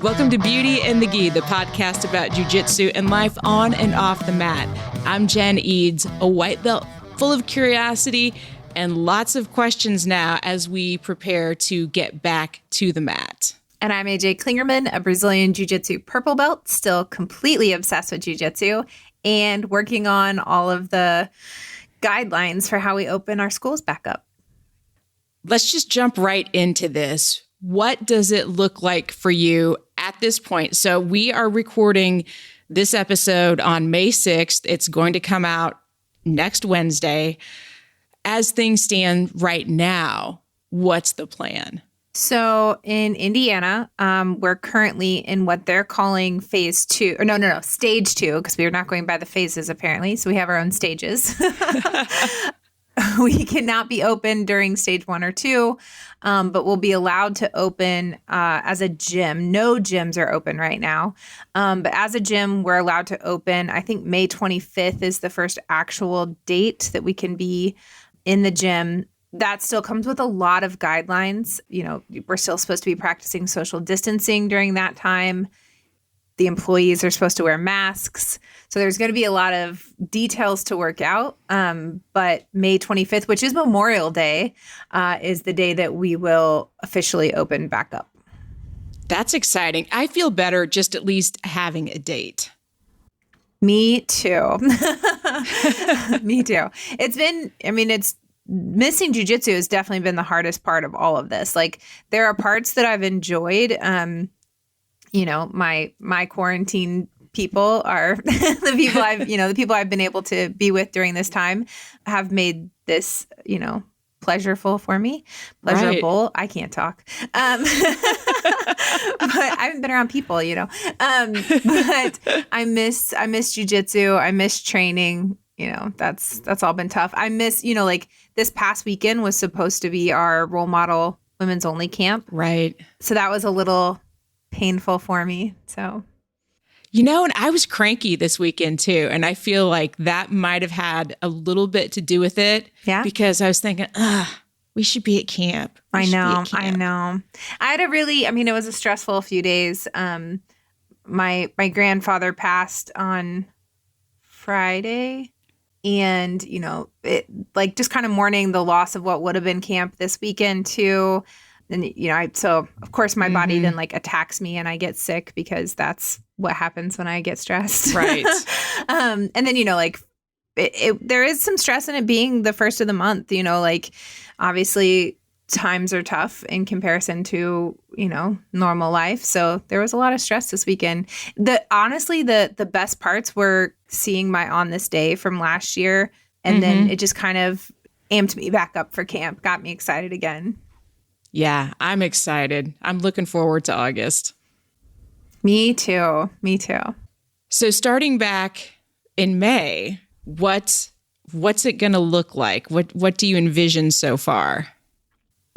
Welcome to Beauty and the Gi, the podcast about jiu-jitsu and life on and off the mat. I'm Jen Eads, a white belt full of curiosity and lots of questions now as we prepare to get back to the mat. And I'm AJ Klingerman, a Brazilian Jiu-Jitsu purple belt, still completely obsessed with Jiu-Jitsu and working on all of the guidelines for how we open our schools back up. Let's just jump right into this. What does it look like for you at this point? So we are recording this episode on May 6th. It's going to come out next Wednesday. As things stand right now, what's the plan? So in Indiana, we're currently in what they're calling phase 2, or stage 2, because we are not going by the phases apparently. So we have our own stages. We cannot be open during stage 1 or 2, but we'll be allowed to open as a gym. No gyms are open right now. But as a gym, we're allowed to open. I think May 25th is the first actual date that we can be in the gym. That still comes with a lot of guidelines. You know, we're still supposed to be practicing social distancing during that time. The employees are supposed to wear masks. So there's going to be a lot of details to work out. But May 25th, which is Memorial Day, is the day that we will officially open back up. That's exciting. I feel better just at least having a date. Me too. Me too. Missing jiu-jitsu has definitely been the hardest part of all of this. Like, there are parts that I've enjoyed. My quarantine people are the people I've been able to be with during this time have made this, pleasureful for me. Pleasurable. Right. I can't talk. But I haven't been around people, But I miss jiu-jitsu. I miss training. That's all been tough. I miss, this past weekend was supposed to be our role model women's only camp. Right. So that was a little painful for me. So, and I was cranky this weekend too. And I feel like that might have had a little bit to do with it. Yeah. Because I was thinking, we should be at camp. I know. I had it was a stressful few days. My grandfather passed on Friday. And, it just kind of mourning the loss of what would have been camp this weekend too. And, so of course my body then attacks me and I get sick because that's what happens when I get stressed. Right. And then, there is some stress in it being the first of the month, obviously times are tough in comparison to, normal life. So there was a lot of stress this weekend. Honestly, the best parts were seeing my On This Day from last year. And then it just kind of amped me back up for camp, got me excited again. Yeah, I'm excited. I'm looking forward to August. Me too. So starting back in May, what's it going to look like? What do you envision so far?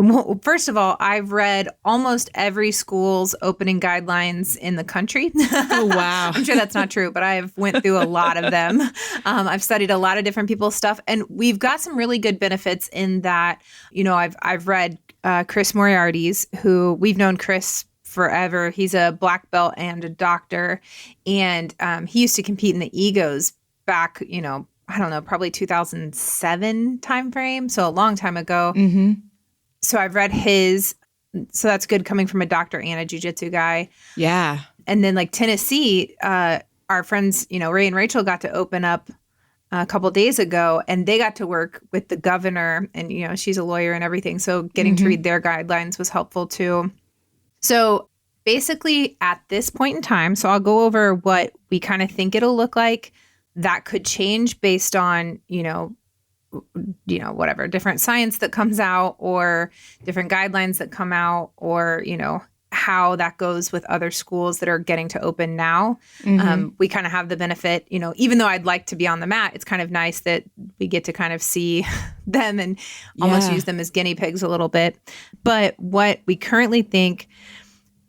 Well, first of all, I've read almost every school's opening guidelines in the country. Oh, wow. I'm sure that's not true, but I've went through a lot of them. I've studied a lot of different people's stuff, and we've got some really good benefits in that, I've read Chris Moriarty's, who we've known Chris forever. He's a black belt and a doctor, and he used to compete in the Egos back, I don't know, probably 2007 timeframe, so a long time ago. Mm-hmm. So I've read his, so that's good coming from a doctor and a jiu-jitsu guy. Yeah. And then Tennessee, our friends, Ray and Rachel got to open up a couple days ago, and they got to work with the governor, and, she's a lawyer and everything. So getting to read their guidelines was helpful too. So basically at this point in time, so I'll go over what we kind of think it'll look like. That could change based on, whatever, different science that comes out or different guidelines that come out, or, how that goes with other schools that are getting to open now. We kind of have the benefit, even though I'd like to be on the mat, it's kind of nice that we get to kind of see them and almost use them as guinea pigs a little bit. But what we currently think,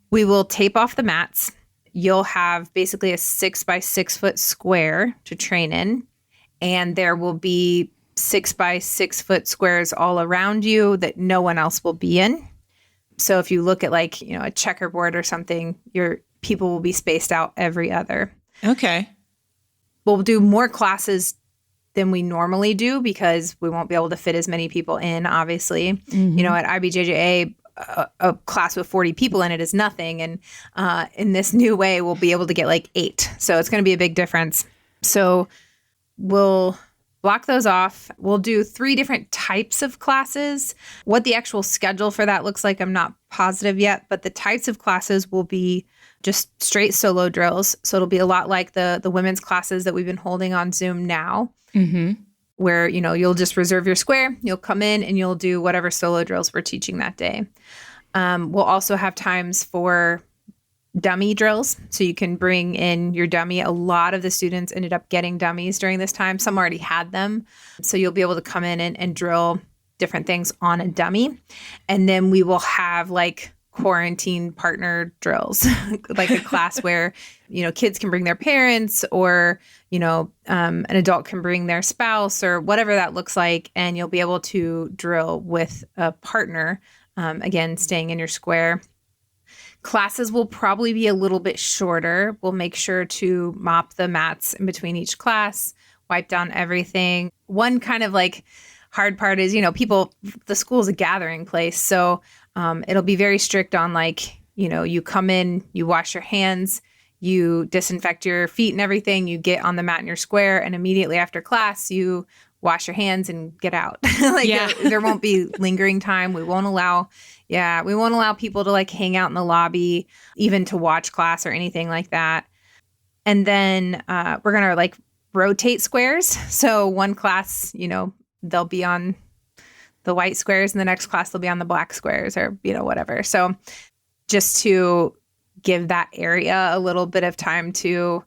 we will tape off the mats. You'll have basically a 6 by 6 foot square to train in, and there will be 6 by 6 foot squares all around you that no one else will be in. So if you look at a checkerboard or something, you're people will be spaced out every other. Okay. We'll do more classes than we normally do because we won't be able to fit as many people in, obviously. Mm-hmm. You know, at IBJJA, a class with 40 people in it is nothing. And in this new way, we'll be able to get like 8. So it's going to be a big difference. So we'll block those off. We'll do 3 different types of classes. What the actual schedule for that looks like, I'm not positive yet, but the types of classes will be just straight solo drills. So it'll be a lot like the women's classes that we've been holding on Zoom now, where, you know, you'll just reserve your square, you'll come in and you'll do whatever solo drills we're teaching that day. We'll also have times for dummy drills. So you can bring in your dummy. A lot of the students ended up getting dummies during this time. Some already had them. So you'll be able to come in and drill different things on a dummy. And then we will have like quarantine partner drills, like a class where, you know, kids can bring their parents or, you know, an adult can bring their spouse or whatever that looks like. And you'll be able to drill with a partner, again, staying in your square. Classes will probably be a little bit shorter. We'll make sure to mop the mats in between each class, wipe down everything. One kind of like hard part is, you know, the school is a gathering place. So it'll be very strict on like, you know, you come in, you wash your hands, you disinfect your feet and everything, you get on the mat in your square, and immediately after class, you wash your hands and get out. There won't be lingering time. We won't allow people to like hang out in the lobby, even to watch class or anything like that. And then we're going to like rotate squares. So one class, you know, they'll be on the white squares and the next class they'll be on the black squares or, you know, whatever. So just to give that area a little bit of time to,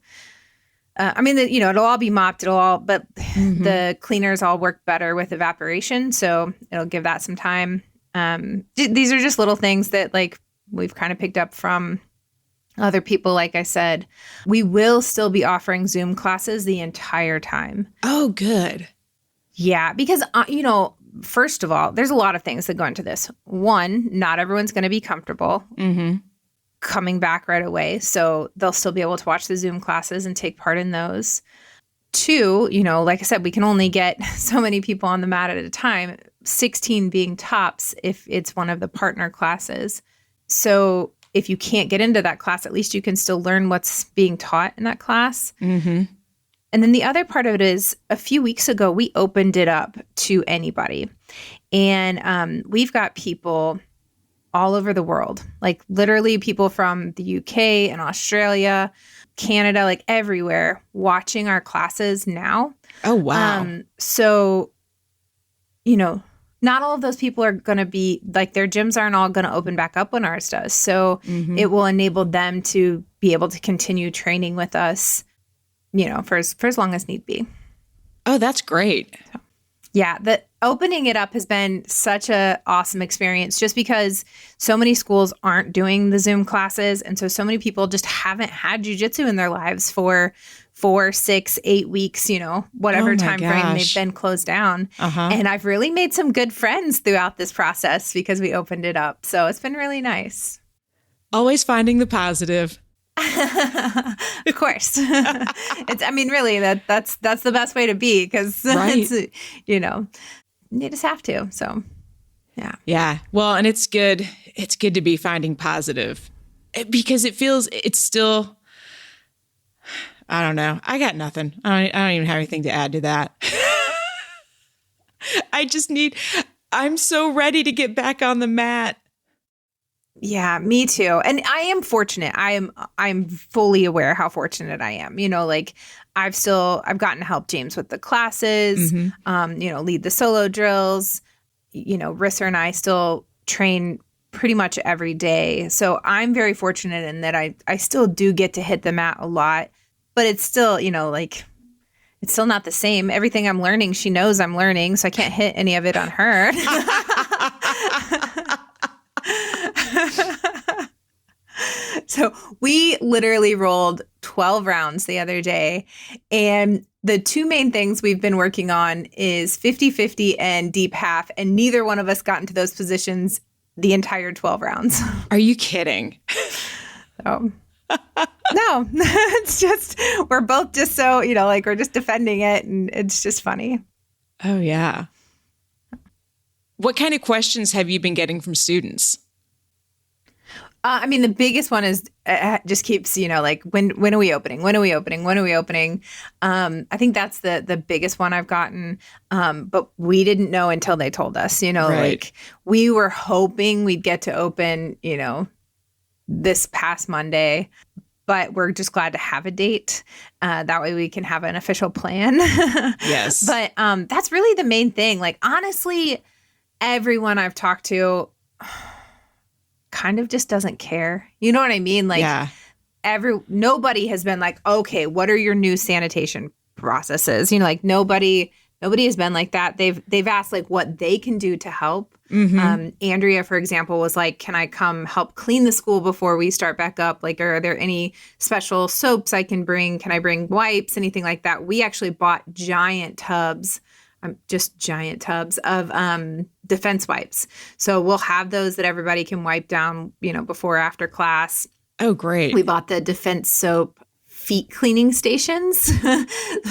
you know, it'll all be mopped, but the cleaners all work better with evaporation. So it'll give that some time. These are just little things that like we've kind of picked up from other people. Like I said, we will still be offering Zoom classes the entire time. Oh, good. Yeah, because, you know, first of all, there's a lot of things that go into this. One, not everyone's going to be comfortable coming back right away. So they'll still be able to watch the Zoom classes and take part in those. 2, you know, like I said, we can only get so many people on the mat at a time, 16 being tops if it's one of the partner classes. So if you can't get into that class, at least you can still learn what's being taught in that class. And then the other part of it is a few weeks ago, we opened it up to anybody. And we've got people all over the world, like literally people from the UK and Australia, Canada, like everywhere, watching our classes now. Oh, wow. So, you know, not all of those people are going to be like, their gyms aren't all going to open back up when ours does. So it will enable them to be able to continue training with us, you know, for as long as need be. Oh, that's great. So, yeah, the opening it up has been such a awesome experience just because so many schools aren't doing the Zoom classes. And so many people just haven't had jiu-jitsu in their lives for 4, 6, 8 weeks, you know, whatever time frame they've been closed down. And I've really made some good friends throughout this process because we opened it up. So it's been really nice. Always finding the positive. Of course. Really, that's the best way to be because it's, you know, you just have to. So, yeah. Yeah. Well, and it's good. It's good to be finding positive because it feels it's still, I don't know. I got nothing. I don't even have anything to add to that. I'm so ready to get back on the mat. Yeah, me too. And I am fortunate. I'm fully aware how fortunate I am. You know, like I've gotten to help James with the classes, you know, lead the solo drills. You know, Rissa and I still train pretty much every day. So I'm very fortunate in that I still do get to hit the mat a lot, but it's still, you know, like it's still not the same. Everything I'm learning, she knows I'm learning, so I can't hit any of it on her. So we literally rolled 12 rounds the other day. And the 2 main things we've been working on is 50-50 and deep half. And neither one of us got into those positions the entire 12 rounds. Are you kidding? So No, it's just, we're both just so, like we're just defending it, and it's just funny. Oh, yeah. What kind of questions have you been getting from students? I mean, the biggest one is just keeps, like, when are we opening? When are we opening? When are we opening? I think that's the biggest one I've gotten. But we didn't know until they told us, Right. like we were hoping we'd get to open, this past Monday, but we're just glad to have a date. That way we can have an official plan. Yes. But that's really the main thing. Like, honestly, everyone I've talked to kind of just doesn't care. You know what I mean? Like, yeah. Nobody has been like, okay, what are your new sanitation processes? Like nobody has been like that. They've asked like what they can do to help. Mm-hmm. Andrea, for example, was like, can I come help clean the school before we start back up? Like, are there any special soaps I can bring? Can I bring wipes? Anything like that? We actually bought giant tubs of defense wipes. So we'll have those that everybody can wipe down, before or after class. Oh, great. We bought the defense soap feet cleaning stations.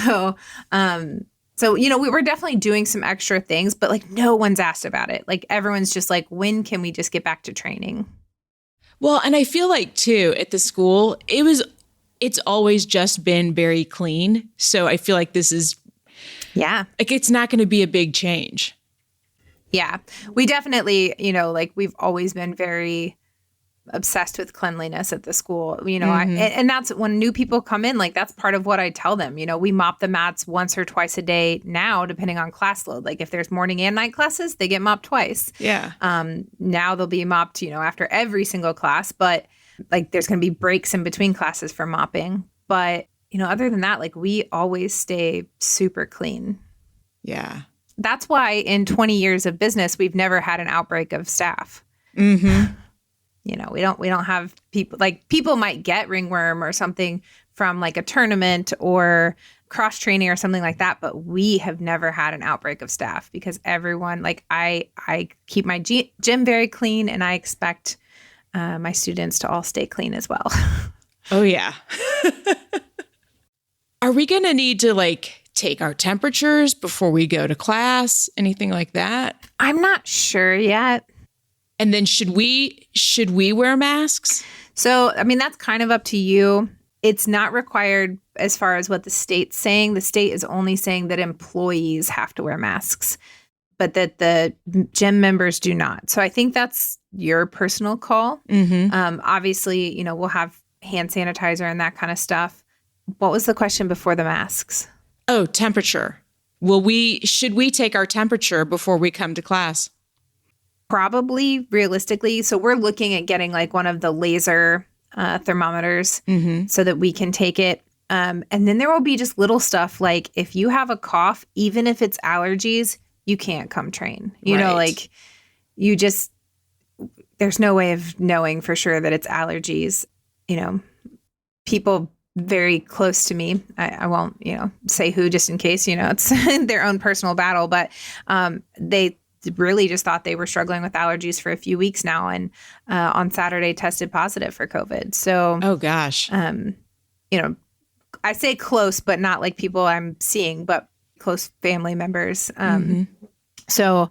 So, we were definitely doing some extra things, but like no one's asked about it. Like everyone's just like, when can we just get back to training? Well, and I feel like too at the school, it's always just been very clean. So I feel like this is, like it's not going to be a big change. Yeah, we definitely, like we've always been very obsessed with cleanliness at the school, Mm-hmm. and that's when new people come in, like that's part of what I tell them, we mop the mats once or twice a day now, depending on class load. Like if there's morning and night classes, they get mopped twice. Yeah. Now they'll be mopped, after every single class, but like there's going to be breaks in between classes for mopping. But, other than that, like we always stay super clean. Yeah. That's why in 20 years of business, we've never had an outbreak of staff. Mm-hmm. We don't have people might get ringworm or something from like a tournament or cross training or something like that. But we have never had an outbreak of staff because everyone, like I keep my gym very clean, and I expect my students to all stay clean as well. Oh, yeah. Are we going to need to like take our temperatures before we go to class? Anything like that? I'm not sure yet. And then should we wear masks? So, I mean, that's kind of up to you. It's not required as far as what the state's saying. The state is only saying that employees have to wear masks, but that the gym members do not. So I think that's your personal call. Mm-hmm. Obviously, we'll have hand sanitizer and that kind of stuff. What was the question before the masks? Oh, temperature. Should we take our temperature before we come to class? Probably, realistically. So we're looking at getting like one of the laser thermometers so that we can take it. And then there will be just little stuff like if you have a cough, even if it's allergies, you can't come train. Like there's no way of knowing for sure that it's allergies. People very close to me, I won't, say who just in case, it's their own personal battle, but they really just thought they were struggling with allergies for a few weeks now, and on Saturday tested positive for COVID. So, oh gosh, I say close, but not like people I'm seeing, but close family members. So,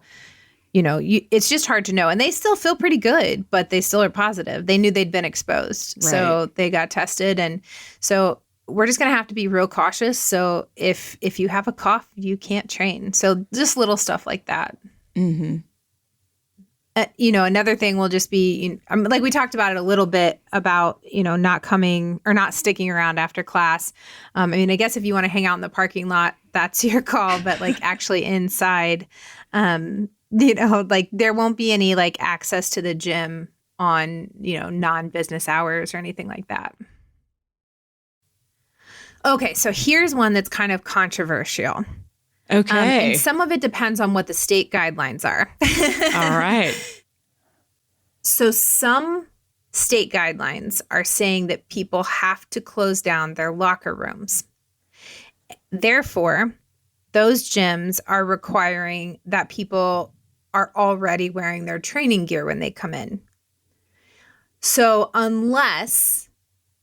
it's just hard to know, and they still feel pretty good, but they still are positive. They knew they'd been exposed, right. So they got tested, and so we're just going to have to be real cautious. So if you have a cough, you can't train. So just little stuff like that. Mm-hmm. Another thing will just be, like we talked about it a little bit about, not coming or not sticking around after class. I mean, I guess if you want to hang out in the parking lot, that's your call, but like actually inside, like there won't be any like access to the gym on, non-business hours or anything like that. Okay, so here's one that's kind of controversial. Okay. And some of it depends on what the state guidelines are. All right. So some state guidelines are saying that people have to close down their locker rooms. Therefore, those gyms are requiring that people are already wearing their training gear when they come in. So unless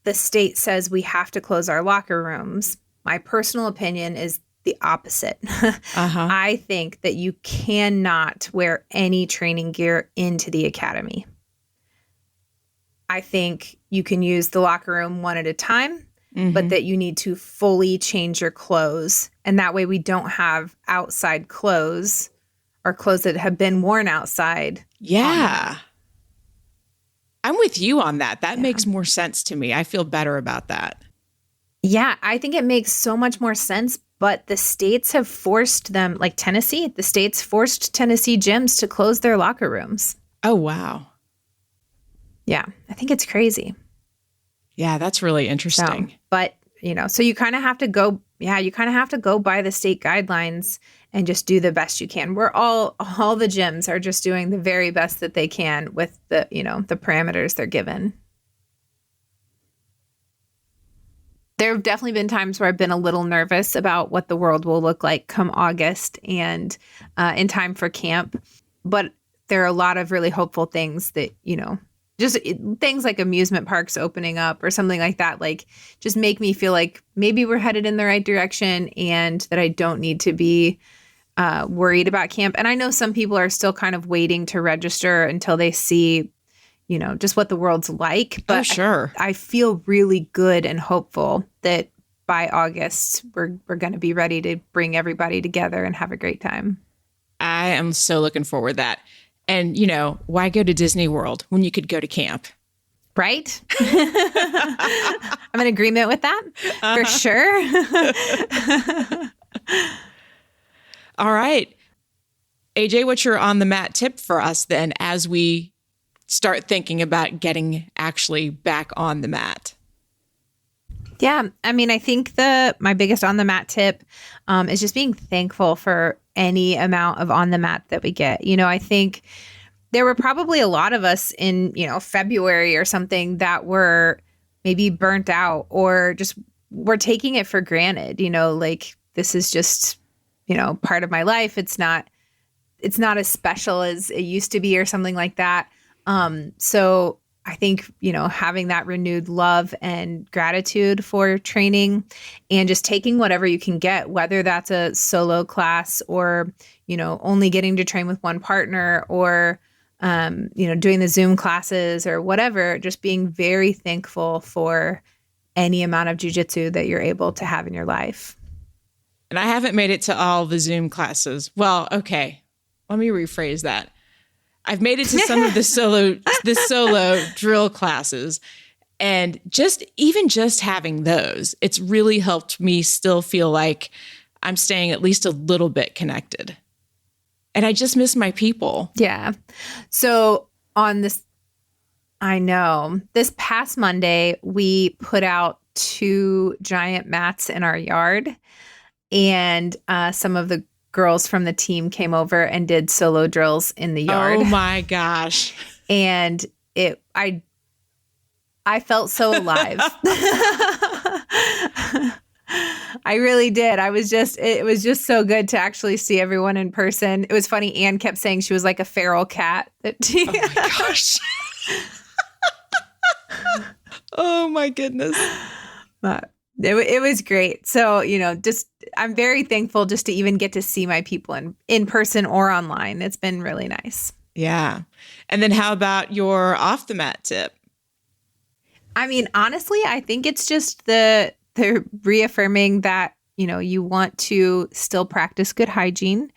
the state says we have to close our locker rooms. My personal opinion is the opposite. I think that you cannot wear any training gear into the academy. I think you can use the locker room one at a time, but that you need to fully change your clothes. And that way we don't have outside clothes or clothes that have been worn outside. Yeah. I'm with you on that. That makes more sense to me. I feel better about that. Yeah, I think it makes so much more sense. But the states have forced them, like Tennessee, the states forced Tennessee gyms to close their locker rooms. Oh, wow. Yeah, I think it's crazy. Yeah, that's really interesting. But, so you kind of have to go, you kind of have to go by the state guidelines and just do the best you can. We're all the gyms are just doing the very best that they can with the, the parameters they're given. There have definitely been times where I've been a little nervous about what the world will look like come August and in time for camp. But there are a lot of really hopeful things that, just things like amusement parks opening up or something like that, like just make me feel like maybe we're headed in the right direction and that I don't need to be worried about camp. And I know some people are still kind of waiting to register until they see, just what the world's like. But sure. I feel really good and hopeful that by August, we're going to be ready to bring everybody together and have a great time. I am so looking forward to that. And, why go to Disney World when you could go to camp? Right? I'm in agreement with that for sure. All right. AJ, what's your on the mat tip for us then as we start thinking about getting actually back on the mat? Yeah. I mean, I think my biggest on the mat tip is just being thankful for any amount of on the mat that we get. I think there were probably a lot of us in, February or something that were maybe burnt out or just were taking it for granted, like this is just, part of my life. It's not as special as it used to be or something like that. So I think, having that renewed love and gratitude for training and just taking whatever you can get, whether that's a solo class or, only getting to train with one partner or, doing the Zoom classes or whatever, just being very thankful for any amount of jiu-jitsu that you're able to have in your life. And I haven't made it to all the Zoom classes. Well, okay. Let me rephrase that. I've made it to some of the solo drill classes, and just having those, it's really helped me still feel like I'm staying at least a little bit connected. And I just miss my people. Yeah. So on this, I know this past Monday, we put out 2 giant mats in our yard, and some of the girls from the team came over and did solo drills in the yard. Oh my gosh. And I felt so alive. I really did. It was just so good to actually see everyone in person. It was funny. Anne kept saying she was like a feral cat. Oh my gosh. Oh my goodness. But it was great. So, I'm very thankful just to even get to see my people in person or online. It's been really nice. Yeah. And then how about your off the mat tip? I mean, honestly, I think it's just the reaffirming that, you want to still practice good hygiene,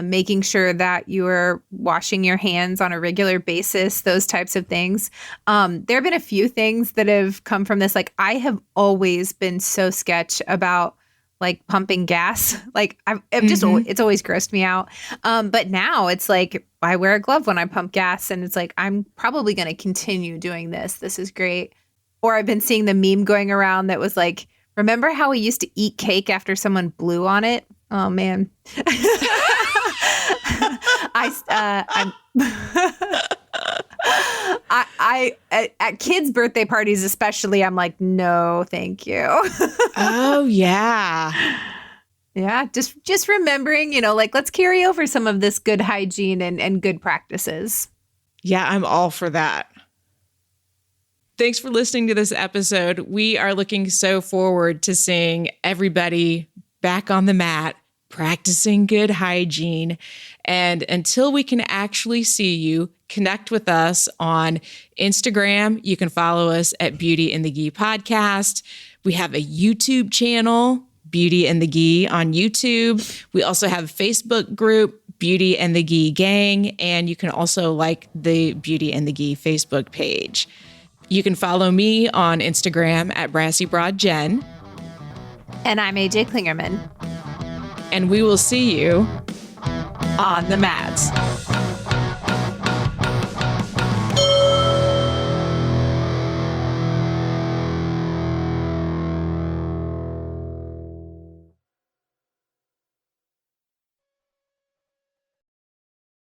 making sure that you're washing your hands on a regular basis, those types of things. There have been a few things that have come from this. Like, I have always been so sketch about like pumping gas. Like it's always grossed me out. But now it's like, I wear a glove when I pump gas, and it's like, I'm probably going to continue doing this. This is great. Or I've been seeing the meme going around that was like, remember how we used to eat cake after someone blew on it? Oh man. I at kids' birthday parties especially, I'm like, no, thank you. Oh yeah. Yeah, just remembering, like, let's carry over some of this good hygiene and good practices. Yeah, I'm all for that. Thanks for listening to this episode. We are looking so forward to seeing everybody back on the mat, practicing good hygiene. And until we can actually see you, connect with us on Instagram. You can follow us at Beauty and the Gi Podcast. We have a YouTube channel, Beauty and the Gi on YouTube. We also have a Facebook group, Beauty and the Gi Gang, and you can also like the Beauty and the Gi Facebook page. You can follow me on Instagram at BrassyBroadJen. And I'm AJ Klingerman. And we will see you on the mats.